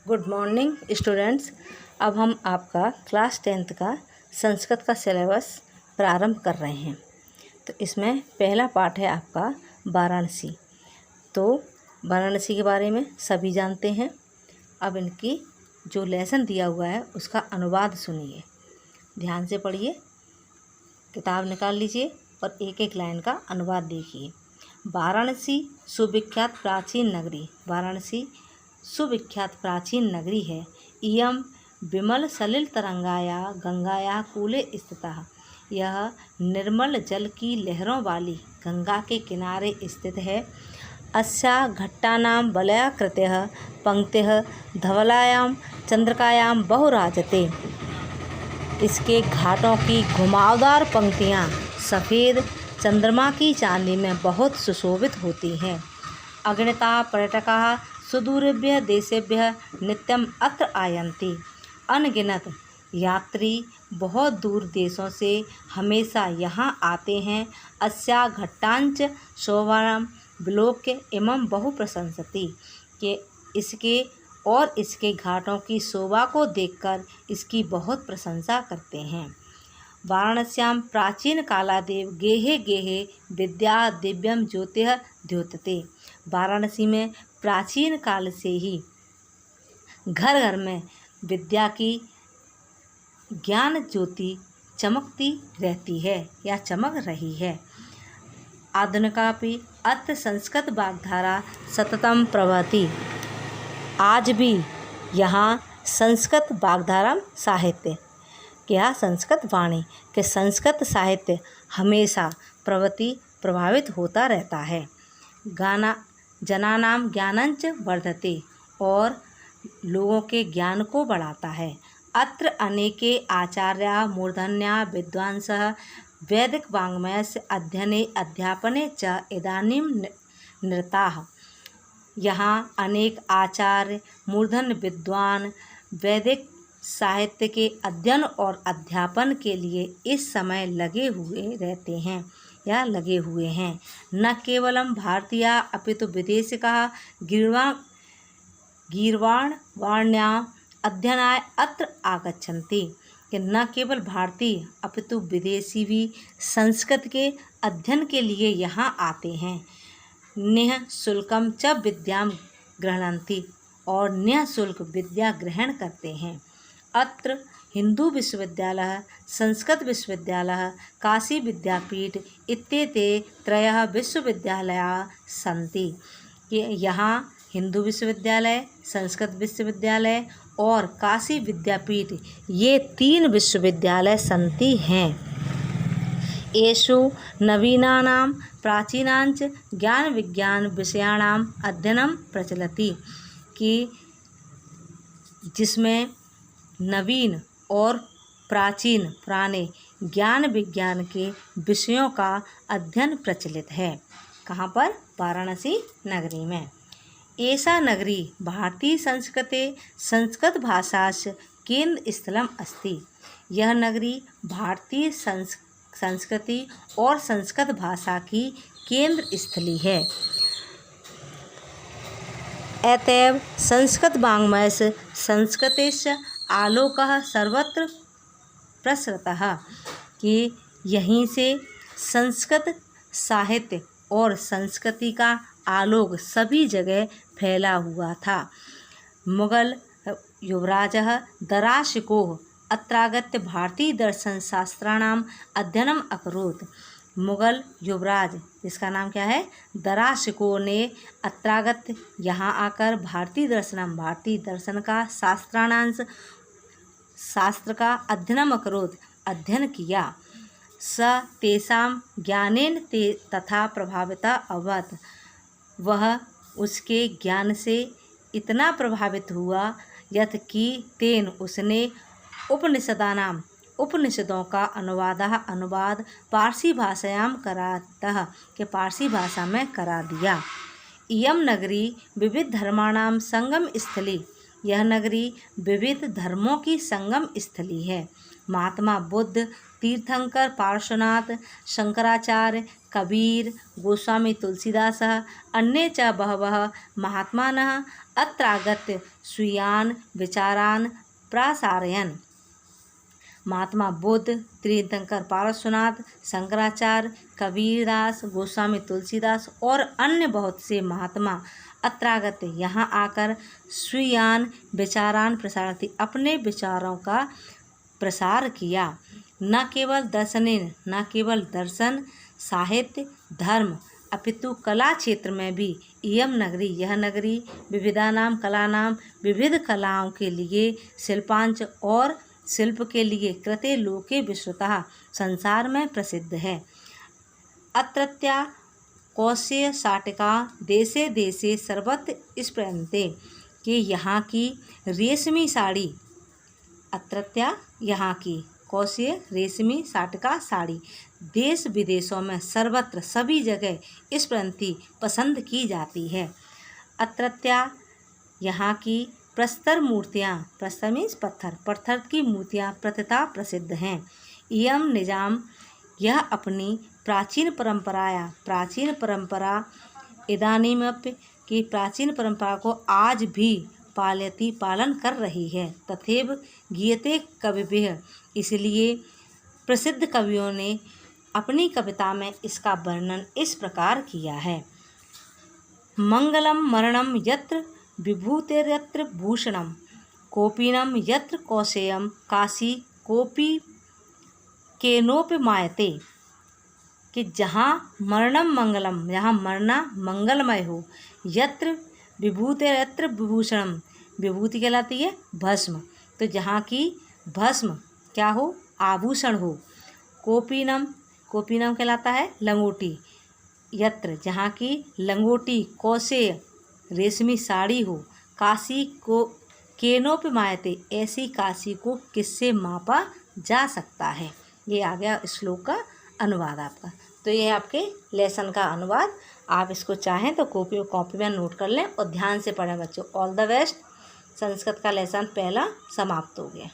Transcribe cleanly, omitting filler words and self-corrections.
Good morning students. अब हम आपका क्लास 10th का संस्कृत का सिलेबस प्रारंभ कर रहे हैं। तो इसमें पहला पार्ट है आपका वाराणसी। तो वाराणसी के बारे में सभी जानते हैं। अब इनकी जो लेसन दिया हुआ है उसका अनुवाद सुनिए, ध्यान से पढ़िए, किताब निकाल लीजिए और एक एक लाइन का अनुवाद देखिए। वाराणसी सुविख्यात प्राचीन नगरी, वाराणसी सुविख्यात प्राचीन नगरी है। इयं विमल सलिल तरंगाया गंगाया कूले स्थितः, यह निर्मल जल की लहरों वाली गंगा के किनारे स्थित है। अस्या घट्टानां वलयाकृतयः पंक्तिः धवलायां चंद्रिकायां बहुराजते, इसके घाटों की घुमावदार पंक्तियाँ सफ़ेद चंद्रमा की चांदी में बहुत सुशोभित होती हैं। अगणिता पर्यटकाः सुदूरेभ्यः देशेभ्यः नित्यम अत्र आयन्ति, अनगिनत यात्री बहुत दूर देशों से हमेशा यहाँ आते हैं। अस्या घट्टांच शोभां विलोक्य इमं बहु प्रशंसति, कि इसके घाटों की शोभा को देखकर इसकी बहुत प्रशंसा करते हैं। वाराणस्यां प्राचीन कालादेव गेहे गेहे विद्या दिव्यम ज्योतिः द्योतते, वाराणसी में प्राचीन काल से ही घर घर में विद्या की ज्ञान ज्योति चमकती रहती है या चमक रही है। आधुनिकापि अत्र संस्कृत वाग्धारा सततम प्रवहति, आज भी यहाँ संस्कृत वाग्धारा साहित्य क्या संस्कृत वाणी के संस्कृत साहित्य हमेशा प्रभावित होता रहता है। जनानां ज्ञानंच वर्धते, और लोगों के ज्ञान को बढ़ाता है। अत्र अनेके आचार्या मूर्धन्या विद्वांसः वैदिक वाङ्मयस्य अध्ययने अध्यापने च इदानीं निरताः, यहाँ अनेक आचार्य मूर्धन्य विद्वान वैदिक साहित्य के अध्ययन और अध्यापन के लिए इस समय लगे हुए हैं। न केवलम भारतीय अपितु विदेशिकाः गीर्वाणवाण्या अध्ययनाय अत्र आगच्छन्ति, कि न केवल भारतीय अपितु विदेशी भी संस्कृत के अध्ययन के लिए यहाँ आते हैं। निःशुल्कम च विद्यां गृह्णन्ति, और निःशुल्क विद्या ग्रहण करते हैं। अत्र हिंदू विश्वविद्यालय, संस्कृत विश्वविद्यालय, काशी विद्यापीठ इत्येते त्रयः विश्वविद्यालयाः सन्ति, कि यहाँ हिंदू विश्वविद्यालय, संस्कृत विश्वविद्यालय और काशी विद्यापीठ ये 3 विश्वविद्यालय सन्ति हैं। येषु नवीनानां प्राचीनांच ज्ञान विज्ञान विषयाणाम् अध्ययनं प्रचलति, कि जिसमें नवीन और प्राचीन पुराने ज्ञान विज्ञान के विषयों का अध्ययन प्रचलित है। कहाँ पर? वाराणसी नगरी में। एषा नगरी भारतीय संस्कृत भाषास्य केंद्र स्थलम अस्ति, यह नगरी भारतीय संस्कृति और संस्कृत भाषा की केंद्र स्थली है। अतएव संस्कृत वाङ्मयस्य संस्कृतेस्य आलोकः सर्वत्र प्रसृतः, कि यहीं से संस्कृत साहित्य और संस्कृति का आलोक सभी जगह फैला हुआ था। मुगल युवराजः दराशिकोः अत्रागत्य भारतीय दर्शन शास्त्राणाम अध्ययनम अकरोत्, मुगल युवराज जिसका नाम क्या है? दराशिकों ने अत्रागत्य यहाँ आकर भारतीय दर्शन का शास्त्र का अध्ययनम अकरोत् अध्ययन किया। स तेषां ज्ञानेन ते तथा प्रभाविता अभवत्, वह उसके ज्ञान से इतना प्रभावित हुआ यत् कि तेन उसने उपनिषदों का अनुवाद पारसी भाषायां करातः, के पारसी भाषा में करा दिया। इयं नगरी विविध धर्माणां संगम स्थली, यह नगरी विविध धर्मों की संगम स्थली है। महात्मा बुद्ध, तीर्थंकर पार्श्वनाथ, शंकराचार्य, कबीर, गोस्वामी तुलसीदासः अन्ये च बहवः महात्मानः अत्रागत्य स्वीयान विचारान प्रासारयन्। महात्मा बुद्ध, तीर्थंकर पार्श्वनाथ, शंकराचार्य, कबीरदास, गोस्वामी तुलसीदास और अन्य बहुत से महात्मा अत्रागत्य यहाँ आकर स्वीयान विचारान प्रसारति अपने विचारों का प्रसार किया। न केवल दर्शन साहित्य धर्म अपितु कला क्षेत्र में भी इयम नगरी यह नगरी विविधानाम कलानाम विविध कलाओं के लिए शिल्पांच और शिल्प के लिए कृते लोके विश्वतः संसार में प्रसिद्ध है। अत्रत्या कौशेय शाटिका देशे देशे सर्वत्र स्प्रयन्ते कि यहाँ की रेशमी साड़ी अत्रत्या यहाँ की कौशेय रेशमी शाटिका साड़ी देश विदेशों में सर्वत्र सभी जगह इस प्रति पसंद की जाती है। अत्रत्या यहाँ की प्रस्तर मूर्तियाँ प्रस्तर मीन्स पत्थर की मूर्तियाँ प्रतिता प्रसिद्ध हैं। इयम निजाम यह अपनी प्राचीन परंपरा इदानीमप्य की प्राचीन परंपरा को आज भी पालन कर रही है। तथैव गीयते कविभिः इसलिए प्रसिद्ध कवियों ने अपनी कविता में इसका वर्णन इस प्रकार किया है। मंगलम मरणम यत्र विभूतिर्यत्र भूषणम कोपिनम यत्र कौशेयम काशी कोपी केनोपमायते कि जहाँ मरणम मंगलम यहाँ मरना मंगलमय हो, यत्र विभूतिर्यत्र विभूषणम विभूति कहलाती है भस्म, तो जहाँ की भस्म क्या हो आभूषण हो, कोपिनम कहलाता है लंगोटी, यत्र जहाँ की लंगोटी कौशेय रेशमी साड़ी हो, काशी को केनोपमायते ऐसी काशी को किससे मापा जा सकता है। ये आ गया श्लोक का अनुवाद आपका। तो ये है आपके लेसन का अनुवाद। आप इसको चाहें तो कॉपी में नोट कर लें और ध्यान से पढ़ें बच्चों। All the best. संस्कृत का लेसन पहला समाप्त हो गया।